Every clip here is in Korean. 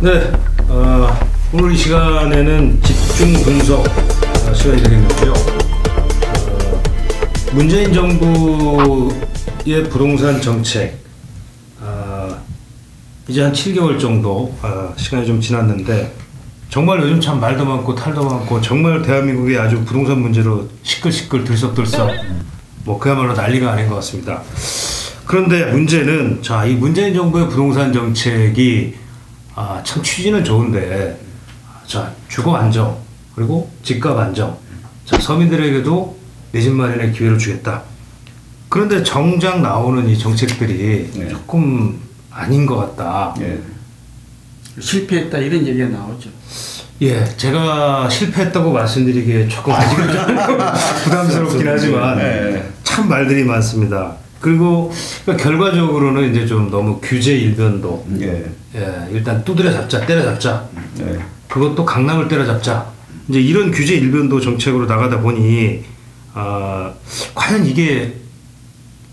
네, 오늘 이 시간에는 집중 분석 시간이 되겠는데요. 문재인 정부의 부동산 정책, 이제 한 7개월 정도 시간이 좀 지났는데 정말 요즘 참 말도 많고 탈도 많고 정말 대한민국이 아주 부동산 문제로 시끌시끌 들썩들썩 뭐 그야말로 난리가 아닌 것 같습니다. 그런데 문제는 이 문재인 정부의 부동산 정책이 참 취지는 좋은데 주거 안정 그리고 집값 안정, 서민들에게도 내 집 마련의 기회를 주겠다. 그런데 정작 나오는 이 정책들이 조금 아닌 것 같다. 실패했다 이런 얘기가 나오죠. 예, 제가 실패했다고 말씀드리기에 조금 아직은 좀 부담스럽긴 하지만 참 말들이 많습니다. 그리고 결과적으로는 이제 좀 너무 규제 일변도, 일단 두드려 잡자, 때려잡자, 그것도 강남을 때려잡자, 이제 이런 규제 일변도 정책으로 나가다 보니 과연 이게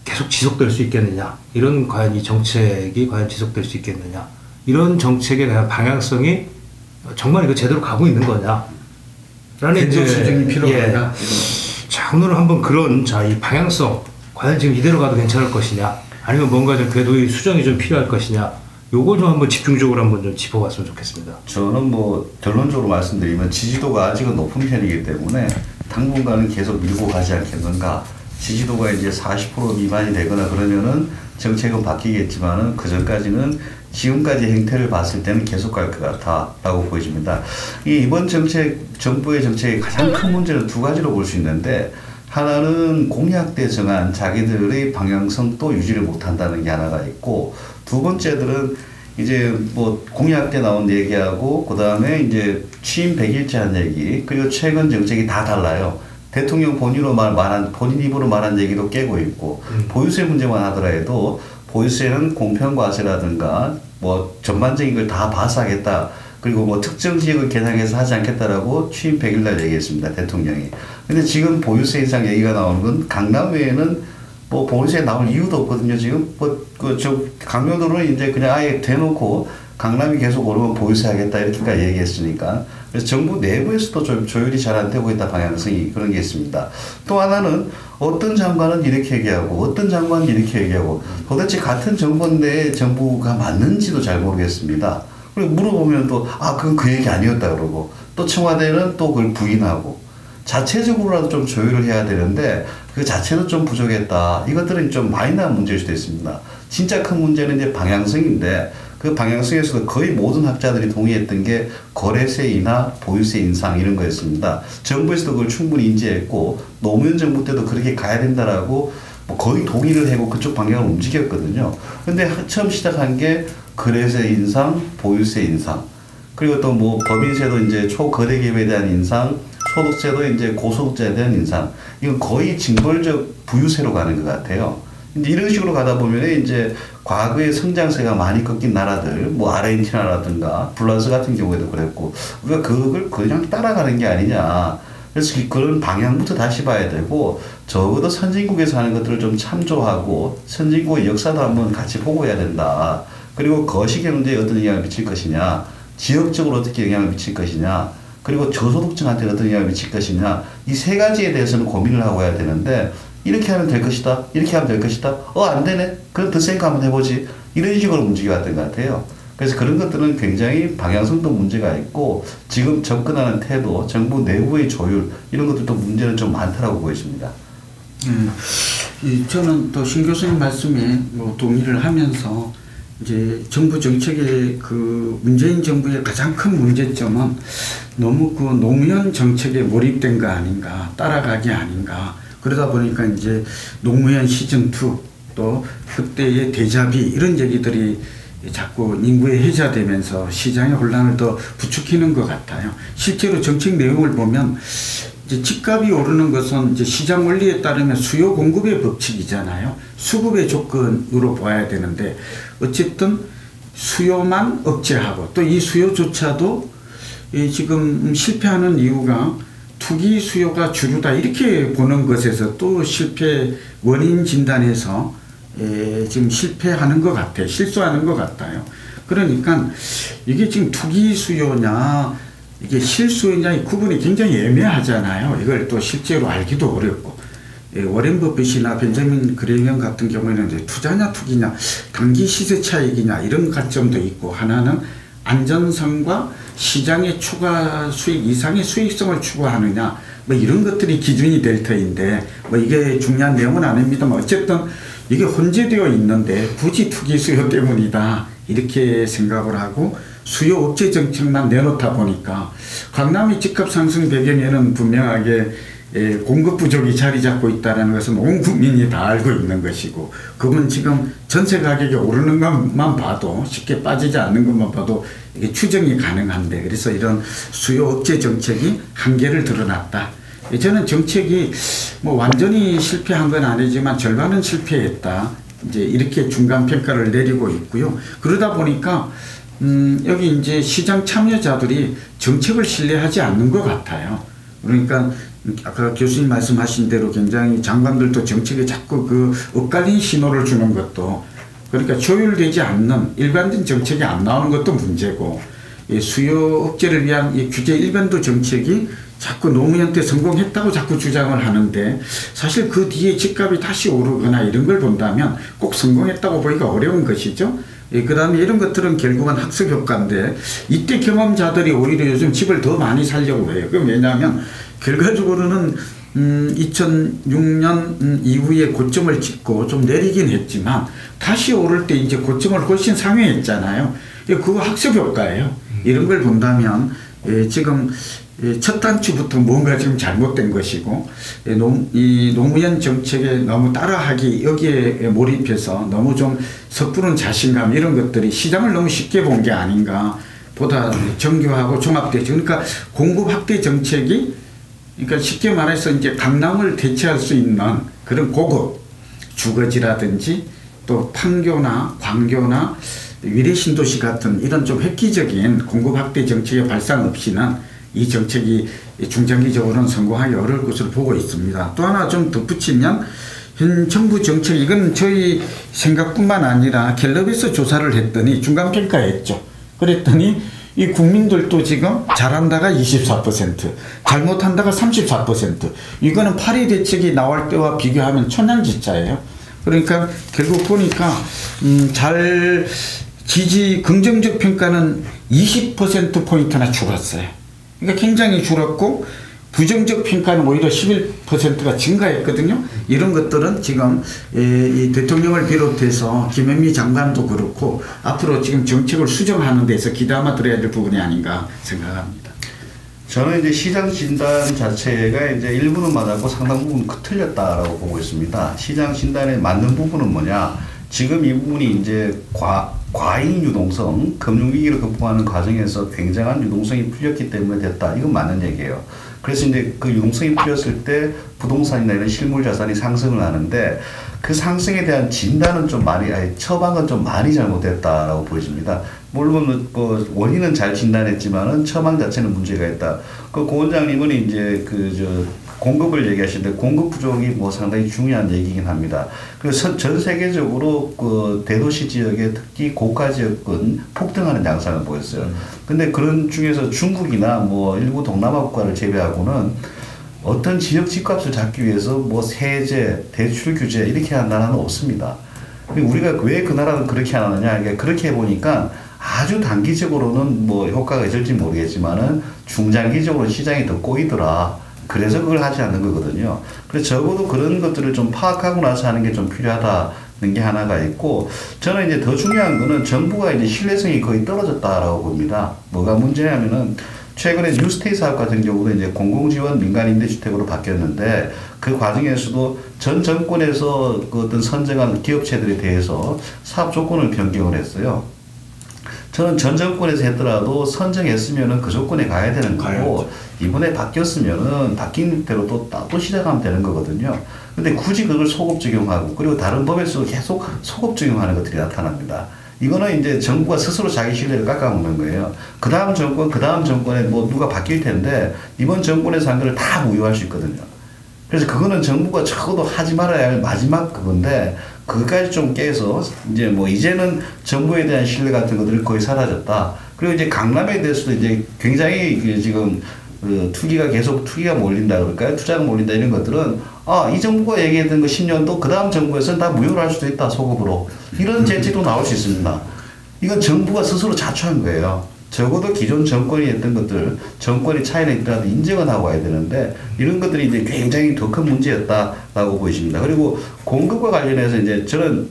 계속 지속될 수 있겠느냐, 이런 과연 이 정책이 과연 지속될 수 있겠느냐, 이런 정책의 방향성이 정말 이거 제대로 가고 있는 거냐 라는 이제 수정이 필요하다. 자, 오늘은 한번 그런 이 방향성, 과연 지금 이대로 가도 괜찮을 것이냐, 아니면 뭔가 좀 궤도의 수정이 좀 필요할 것이냐, 요걸 좀 한번 집중적으로 한번 좀 짚어봤으면 좋겠습니다. 저는 뭐 결론적으로 말씀드리면 지지도가 아직은 높은 편이기 때문에 당분간은 계속 밀고 가지 않겠는가. 지지도가 이제 40% 미만이 되거나 그러면은 정책은 바뀌겠지만은 그 전까지는 지금까지 행태를 봤을 때는 계속 갈 것 같다라고 보여집니다. 이번 정부의 정책의 가장 큰 문제는 두 가지로 볼 수 있는데, 하나는 공약 때 정한 자기들의 방향성도 유지를 못한다는 게 하나가 있고, 두 번째들은 이제 뭐 공약 때 나온 얘기하고 그 다음에 이제 취임 100일째 한 얘기, 그리고 최근 정책이 다 달라요. 대통령 본인 입으로 말한 얘기도 깨고 있고, 보유세 문제만 하더라도 보유세는 공평과세라든가 뭐 전반적인 걸 다 봐서 하겠다. 그리고 뭐 특정 지역을 개상해서 하지 않겠다라고 취임 100일 날 얘기했습니다, 대통령이. 근데 지금 보유세 인상 얘기가 나오는 건 강남 외에는 뭐 보유세 나올 이유도 없거든요. 지금 강요도는 이제 그냥 아예 대놓고 강남이 계속 오르면 보유세 하겠다 이렇게까지 얘기했으니까. 그래서 정부 내부에서도 좀 조율이 잘 안 되고 있다, 방향성이 그런 게 있습니다. 또 하나는 어떤 장관은 이렇게 얘기하고 어떤 장관은 이렇게 얘기하고 도대체 같은 정부인데 정부가 맞는지도 잘 모르겠습니다. 그리고 물어보면 또 그건 그 얘기 아니었다 그러고, 또 청와대는 또 그걸 부인하고, 자체적으로라도 좀 조율을 해야 되는데 그 자체도 좀 부족했다. 이것들은 좀 마이너한 문제일 수도 있습니다. 진짜 큰 문제는 이제 방향성인데, 그 방향성에서도 거의 모든 학자들이 동의했던 게 거래세 인하, 보유세 인상 이런 거였습니다. 정부에서도 그걸 충분히 인지했고 노무현 정부 때도 그렇게 가야 된다라고 거의 동의를 하고 그쪽 방향으로 움직였거든요. 근데 처음 시작한 게 거래세 인상, 보유세 인상, 그리고 또 뭐 법인세도 이제 초거래 기업에 대한 인상, 소득세도 이제 고소득자에 대한 인상, 이건 거의 징벌적 부유세로 가는 것 같아요. 이제 이런 식으로 가다 보면 이제 과거에 성장세가 많이 꺾인 나라들, 뭐 아르헨티나라든가 프랑스 같은 경우에도 그랬고, 우리가 그걸 그냥 따라가는 게 아니냐. 그래서 그런 방향부터 다시 봐야 되고, 적어도 선진국에서 하는 것들을 좀 참조하고 선진국의 역사도 한번 같이 보고 해야 된다. 그리고 거시 경제에 어떤 영향을 미칠 것이냐, 지역적으로 어떻게 영향을 미칠 것이냐, 그리고 저소득층한테 어떤 영향을 미칠 것이냐, 이 세 가지에 대해서는 고민을 하고 해야 되는데, 이렇게 하면 될 것이다, 이렇게 하면 될 것이다, 안 되네, 그럼 더 센 거 한번 해보지, 이런 식으로 움직여왔던 것 같아요. 그래서 그런 것들은 굉장히 방향성도 문제가 있고, 지금 접근하는 태도, 정부 내부의 조율, 이런 것들도 문제는 좀 많다라고 보여집니다. 저는 또 신 교수님 말씀에 뭐 동의를 하면서, 이제 정부 정책의 그 문재인 정부의 가장 큰 문제점은 너무 그 노무현 정책에 몰입된 거 아닌가, 따라가기 아닌가. 그러다 보니까 이제 노무현 시즌2, 또 그때의 데자비, 이런 얘기들이 자꾸 인구에 회자되면서 시장의 혼란을 더 부추기는 것 같아요. 실제로 정책 내용을 보면 이제 집값이 오르는 것은 이제 시장 원리에 따르면 수요 공급의 법칙이잖아요. 수급의 조건으로 봐야 되는데, 어쨌든 수요만 억제하고, 또 이 수요조차도 지금 실패하는 이유가 투기 수요가 주류다 이렇게 보는 것에서 또 실패 원인 진단에서 지금 실패하는 것 같아요. 실수하는 것 같아요. 그러니까 이게 지금 투기 수요냐 이게 실수요냐의 구분이 굉장히 애매하잖아요. 이걸 또 실제로 알기도 어렵고. 워렌 버핏이나 벤자민 그레이엄 같은 경우에는 이제 투자냐 투기냐 단기 시세 차익이냐 이런 관점도 있고, 하나는 안전성과 시장의 추가 수익 이상의 수익성을 추구하느냐 뭐 이런 것들이 기준이 될 터인데, 뭐 이게 중요한 내용은 아닙니다만 어쨌든 이게 혼재되어 있는데 굳이 투기 수요 때문이다 이렇게 생각을 하고 수요 억제 정책만 내놓다 보니까 강남이 집값 상승 배경에는 분명하게 공급 부족이 자리 잡고 있다는 것은 온 국민이 다 알고 있는 것이고, 그건 지금 전세 가격이 오르는 것만 봐도, 쉽게 빠지지 않는 것만 봐도 이게 추정이 가능한데, 그래서 이런 수요 억제 정책이 한계를 드러났다. 저는 정책이 뭐 완전히 실패한 건 아니지만 절반은 실패했다, 이제 이렇게 중간 평가를 내리고 있고요. 그러다 보니까 여기 이제 시장 참여자들이 정책을 신뢰하지 않는 것 같아요. 그러니까 아까 교수님 말씀하신 대로 굉장히 장관들도 정책에 자꾸 그 엇갈린 신호를 주는 것도, 그러니까 조율되지 않는 일반적인 정책이 안 나오는 것도 문제고, 이 수요 억제를 위한 이 규제 일반도 정책이 자꾸 노무현 때 성공했다고 자꾸 주장을 하는데, 사실 그 뒤에 집값이 다시 오르거나 이런 걸 본다면 꼭 성공했다고 보기가 어려운 것이죠. 그 다음에 이런 것들은 결국은 학습 효과인데, 이때 경험자들이 오히려 요즘 집을 더 많이 살려고 해요. 그럼 왜냐하면 결과적으로는 2006년 이후에 고점을 찍고 좀 내리긴 했지만 다시 오를 때 이제 고점을 훨씬 상회했잖아요. 그거 학습 효과예요. 이런 걸 본다면 지금 첫 단추부터 뭔가 지금 잘못된 것이고, 이 노무현 정책에 너무 따라하기, 여기에 몰입해서 너무 좀 섣부른 자신감 이런 것들이 시장을 너무 쉽게 본 게 아닌가, 보다 정교하고 종합되죠. 그러니까 공급 확대 정책이, 그러니까 쉽게 말해서 이제 강남을 대체할 수 있는 그런 고급 주거지라든지 또 판교나 광교나 위례 신도시 같은 이런 좀 획기적인 공급 확대 정책의 발상 없이는 이 정책이 중장기적으로는 성공하기 어려울 것으로 보고 있습니다. 또 하나 좀 덧붙이면, 현 정부 정책, 이건 저희 생각뿐만 아니라 갤럽에서 조사를 했더니 중간평가했죠. 그랬더니 이 국민들도 지금 잘한다가 24%, 잘못한다가 34%, 이거는 파리 대책이 나올 때와 비교하면 천양지차예요. 그러니까 결국 보니까 지지 긍정적 평가는 20%포인트나 줄었어요. 그러니까 굉장히 줄었고, 부정적 평가는 오히려 11%가 증가했거든요. 이런 것들은 지금 이 대통령을 비롯해서 김현미 장관도 그렇고 앞으로 지금 정책을 수정하는 데서 귀담아 들어야 될 부분이 아닌가 생각합니다. 저는 이제 시장 진단 자체가 이제 일부는 맞았고 상당 부분 틀렸다라고 보고 있습니다. 시장 진단에 맞는 부분은 뭐냐? 지금 이 부분이 이제 과잉 유동성, 금융위기를 극복하는 과정에서 굉장한 유동성이 풀렸기 때문에 됐다. 이건 맞는 얘기예요. 그래서 이제 그 유동성이 풀렸을 때 부동산이나 이런 실물 자산이 상승을 하는데, 그 상승에 대한 진단은 좀 많이, 처방은 좀 많이 잘못됐다라고 보여집니다. 물론 원인은 잘 진단했지만은 처방 자체는 문제가 있다. 그 원장님은 이제 공급을 얘기하시는데, 공급 부족이 뭐 상당히 중요한 얘기긴 합니다. 그래서 전 세계적으로 그 대도시 지역의 특히 고가 지역은 폭등하는 양상을 보였어요. 근데 그런 중에서 중국이나 뭐 일부 동남아 국가를 제외하고는 어떤 지역 집값을 잡기 위해서 뭐 세제, 대출 규제 이렇게 한 나라는 없습니다. 우리가 왜 그 나라는 그렇게 안 하느냐, 그렇게 해보니까 아주 단기적으로는 뭐 효과가 있을지 모르겠지만은 중장기적으로 시장이 더 꼬이더라. 그래서 그걸 하지 않는 거거든요. 그래서 적어도 그런 것들을 좀 파악하고 나서 하는 게 좀 필요하다는 게 하나가 있고, 저는 이제 더 중요한 거는 정부가 이제 신뢰성이 거의 떨어졌다라고 봅니다. 뭐가 문제냐면은 최근에 뉴스테이 사업 같은 경우도 이제 공공지원 민간임대주택으로 바뀌었는데, 그 과정에서도 전 정권에서 그 어떤 선정한 기업체들에 대해서 사업 조건을 변경을 했어요. 저는 전 정권에서 했더라도 선정했으면은 그 조건에 가야 되는 거고, 이번에 바뀌었으면은 바뀐 대로 또 시작하면 되는 거거든요. 근데 굳이 그걸 소급 적용하고, 그리고 다른 법에서도 계속 소급 적용하는 것들이 나타납니다. 이거는 이제 정부가 스스로 자기 신뢰를 깎아먹는 거예요. 그 다음 정권에 뭐 누가 바뀔 텐데, 이번 정권에서 한 거를 다 무효할 수 있거든요. 그래서 그거는 정부가 적어도 하지 말아야 할 마지막 그건데, 그것까지 좀 깨서 이제 뭐 이제는 정부에 대한 신뢰 같은 것들이 거의 사라졌다. 그리고 이제 강남에 대해서도 이제 굉장히 지금 투기가 몰린다 그럴까요? 투자가 몰린다 이런 것들은 이 정부가 얘기했던 거 10년도 그 다음 정부에서는 다 무효를 할 수도 있다 소급으로 이런 제지도 나올 수 있습니다. 이건 정부가 스스로 자초한 거예요. 적어도 기존 정권이 했던 것들 정권이 차이는 있더라도 인정은 하고 와야 되는데 이런 것들이 이제 굉장히 더 큰 문제였다라고 보여집니다. 그리고 공급과 관련해서 이제 저는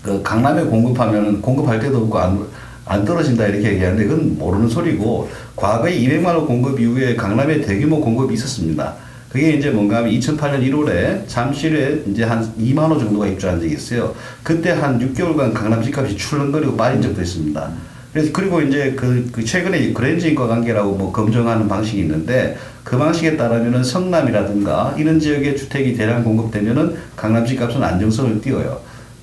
그 강남에 공급하면은 공급할 때도 없고 안 떨어진다 이렇게 얘기하는데 그건 모르는 소리고 과거에 200만 원 공급 이후에 강남에 대규모 공급이 있었습니다. 그게 이제 뭔가 하면 2008년 1월에 잠실에 이제 한 2만 원 정도가 입주한 적이 있어요. 그때 한 6개월간 강남 집값이 출렁거리고 빠진 적도 있습니다. 그래서 그리고 이제 그 최근에 그랜저 인과관계라고 뭐 검증하는 방식이 있는데 그 방식에 따르면은 성남이라든가 이런 지역에 주택이 대량 공급되면은 강남 집값은 안정성을 띄어요.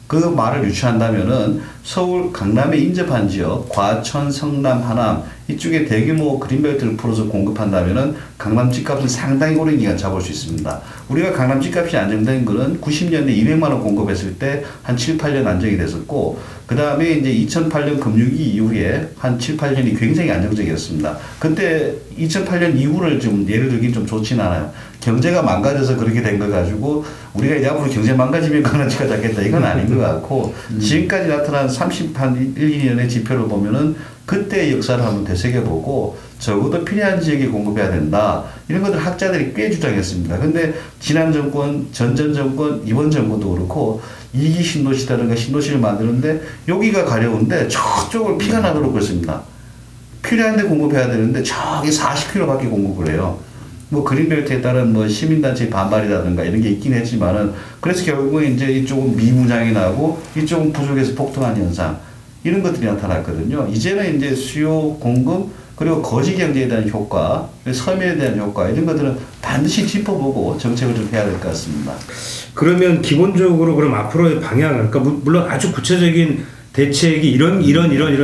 그 말을 유추한다면은 서울 강남에 인접한 지역 과천, 성남, 하남 이쪽에 대규모 그린벨트를 풀어서 공급한다면은 강남 집값은 상당히 오랜 기간 잡을 수 있습니다. 우리가 강남 집값이 안정된 거는 90년대 200만 원 공급했을 때 한 7, 8년 안정이 됐었고 그 다음에 이제 2008년 금융위기 이후에 한 7, 8년이 굉장히 안정적이었습니다. 그때 2008년 이후를 좀 예를 들긴 좀 좋진 않아요. 경제가 망가져서 그렇게 된 거 가지고 우리가 이제 앞으로 경제 망가지면 강남지가 잡겠다 이건 아닌 것 같고 지금까지 나타난 30한 1, 2년의 지표를 보면은 그때의 역사를 한번 되새겨보고 적어도 필요한 지역에 공급해야 된다. 이런 것들 학자들이 꽤 주장했습니다. 근데 지난 정권, 전전 정권, 이번 정권도 그렇고 2기 신도시라든가 신도시를 만드는데 여기가 가려운데 저쪽을 피가 나도록 그렇습니다. 필요한 데 공급해야 되는데 저기 40km밖에 공급을 해요. 뭐 그린벨트에 따른 뭐 시민단체 반발이라든가 이런 게 있긴 했지만은 그래서 결국은 이제 이쪽은 미분양이 나고 이쪽은 부족해서 폭등한 현상 이런 것들이 나타났거든요. 이제는 이제 수요 공급 그리고 거시 경제에 대한 효과, 섬유에 대한 효과 이런 것들은 반드시 짚어보고 정책을 좀 해야 될 것 같습니다. 그러면 기본적으로 그럼 앞으로의 방향을 그러니까 물론 아주 구체적인 대책이 이런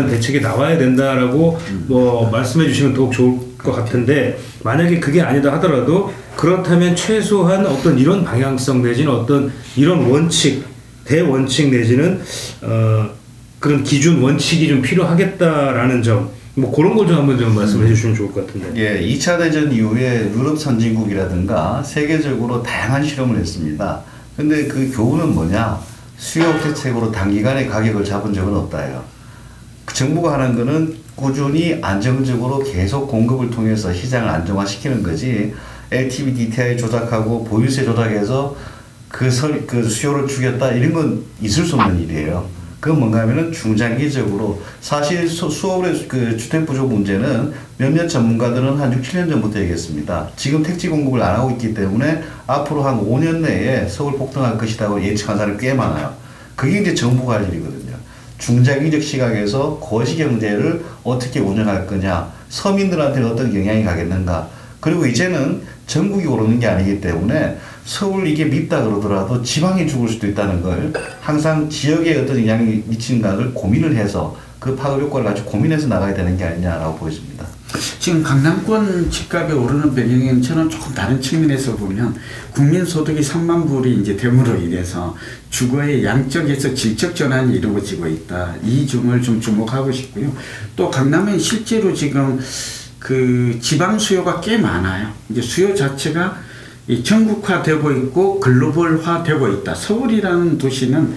대책이 나와야 된다라고 뭐 말씀해 주시면 더욱 좋을 것 같은데 만약에 그게 아니다 하더라도 그렇다면 최소한 어떤 이런 방향성 내지는 어떤 이런 원칙 대원칙 내지는 그런 기준 원칙이 좀 필요하겠다라는 점 뭐 그런 걸 좀 한번 좀 말씀해 주시면 좋을 것 같은데. 예, 2차 대전 이후에 유럽 선진국이라든가 세계적으로 다양한 실험을 했습니다. 근데 그 교훈은 뭐냐? 수요 대책으로 단기간에 가격을 잡은 적은 없다예요. 정부가 하는 거는 꾸준히 안정적으로 계속 공급을 통해서 시장을 안정화시키는 거지. LTV, DTI 조작하고 보유세 조작해서 그 수요를 죽였다 이런 건 있을 수 없는 일이에요. 그건 뭔가 하면은 중장기적으로 사실 서울의 그 주택 부족 문제는 몇몇 전문가들은 한 6, 7년 전부터 얘기했습니다. 지금 택지 공급을 안 하고 있기 때문에 앞으로 한 5년 내에 서울 폭등할 것이라고 예측한 사람이 꽤 많아요. 그게 이제 정부가 할 일이거든요. 중장기적 시각에서 거시 경제를 어떻게 운영할 거냐, 서민들한테는 어떤 영향이 가겠는가. 그리고 이제는 전국이 오르는 게 아니기 때문에 서울 이게 밉다 그러더라도 지방이 죽을 수도 있다는 걸 항상 지역에 어떤 영향이 미치는가를 고민을 해서 그 파급 효과를 아주 고민해서 나가야 되는 게 아니냐라고 보여집니다. 지금 강남권 집값이 오르는 배경에는 저는 조금 다른 측면에서 보면 국민소득이 3만 불이 이제 됨으로 인해서 주거의 양적에서 질적 전환이 이루어지고 있다. 이 점을 좀 주목하고 싶고요. 또 강남은 실제로 지금 그 지방 수요가 꽤 많아요. 이제 수요 자체가 전국화되고 있고 글로벌화되고 있다. 서울이라는 도시는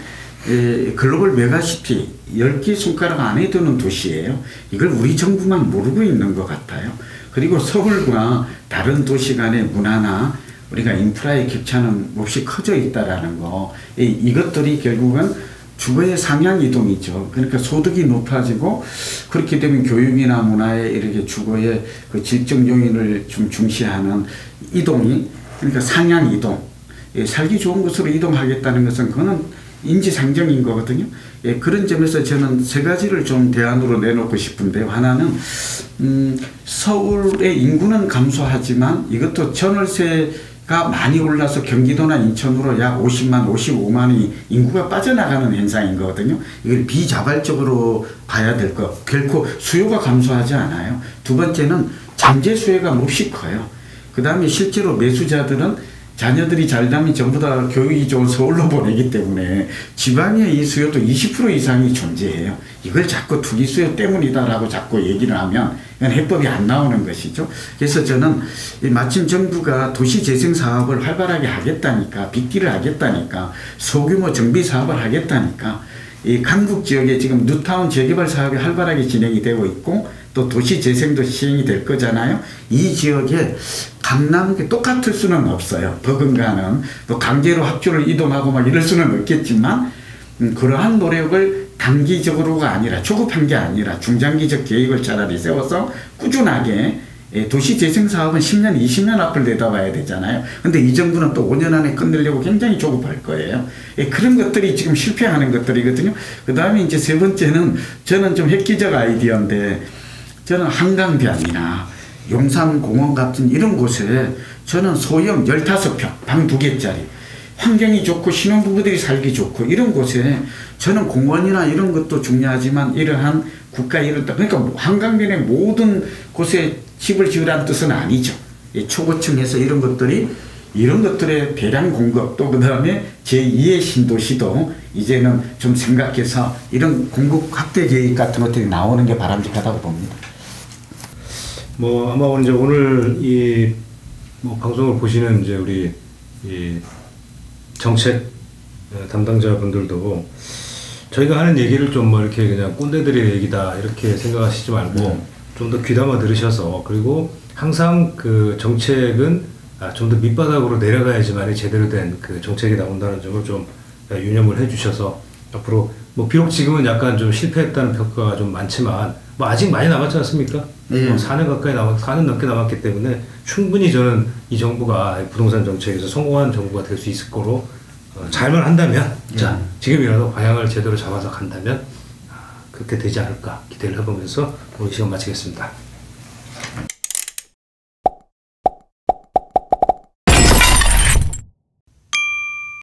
글로벌 메가시티 10개 손가락 안에 드는 도시예요. 이걸 우리 정부만 모르고 있는 것 같아요. 그리고 서울과 다른 도시 간의 문화나 우리가 인프라의 격차는 몹시 커져 있다라는 거. 이것들이 결국은 주거의 상향 이동이죠. 그러니까 소득이 높아지고 그렇게 되면 교육이나 문화에 이렇게 주거의 그 질적 요인을 좀 중시하는 이동이 그러니까 상향 이동. 살기 좋은 곳으로 이동하겠다는 것은 그거는 인지상정인 거거든요. 그런 점에서 저는 세 가지를 좀 대안으로 내놓고 싶은데요. 하나는 서울의 인구는 감소하지만 이것도 전월세가 많이 올라서 경기도나 인천으로 약 50만, 55만이 인구가 빠져나가는 현상인 거거든요. 이걸 비자발적으로 봐야 될 거. 결코 수요가 감소하지 않아요. 두 번째는 잠재 수요가 몹시 커요. 그 다음에 실제로 매수자들은 자녀들이 잘되면 전부 다 교육이 좋은 서울로 보내기 때문에 지방의 이 수요도 20% 이상이 존재해요. 이걸 자꾸 투기 수요 때문이다라고 자꾸 얘기를 하면 이건 해법이 안 나오는 것이죠. 그래서 저는 마침 정부가 도시재생 사업을 활발하게 하겠다니까, 빗길을 하겠다니까, 소규모 정비 사업을 하겠다니까, 이 강북 지역에 지금 뉴타운 재개발 사업이 활발하게 진행이 되고 있고 또 도시재생도 시행이 될 거잖아요. 이 지역에 강남이 똑같을 수는 없어요. 버금가는 또 강제로 학교를 이동하고 막 이럴 수는 없겠지만 그러한 노력을 단기적으로가 아니라 조급한 게 아니라 중장기적 계획을 차라리 세워서 꾸준하게 도시재생 사업은 10년, 20년 앞을 내다봐야 되잖아요. 근데 이 정부는 또 5년 안에 끝내려고 굉장히 조급할 거예요. 그런 것들이 지금 실패하는 것들이거든요. 그 다음에 이제 세 번째는 저는 좀 획기적 아이디어인데 저는 한강변이나 용산공원 같은 이런 곳에 저는 소형 15평, 방 2개짜리 환경이 좋고 신혼부부들이 살기 좋고 이런 곳에 저는 공원이나 이런 것도 중요하지만 이러한 국가 그러니까 한강변의 모든 곳에 집을 지으라는 뜻은 아니죠. 초고층에서 이런 것들의 대량 공급 또 그 다음에 제2의 신도시도 이제는 좀 생각해서 이런 공급 확대 계획 같은 것들이 나오는 게 바람직하다고 봅니다. 뭐 아마 이제 오늘 이 뭐 방송을 보시는 이제 우리 이 정책 담당자분들도 저희가 하는 얘기를 좀 뭐 이렇게 그냥 꼰대들의 얘기다 이렇게 생각하시지 말고 좀 더 귀담아 들으셔서 그리고 항상 그 정책은 좀 더 밑바닥으로 내려가야지만 제대로 된 그 정책이 나온다는 점을 좀 유념을 해주셔서 앞으로 뭐 비록 지금은 약간 좀 실패했다는 평가가 좀 많지만 뭐 아직 많이 남았지 않습니까? 4년 가까이 4년 넘게 남았기 때문에 충분히 저는 이 정부가 부동산 정책에서 성공한 정부가 될 수 있을 거로 잘만 한다면 자 지금이라도 방향을 제대로 잡아서 간다면 그렇게 되지 않을까 기대를 해보면서 오늘 시간 마치겠습니다.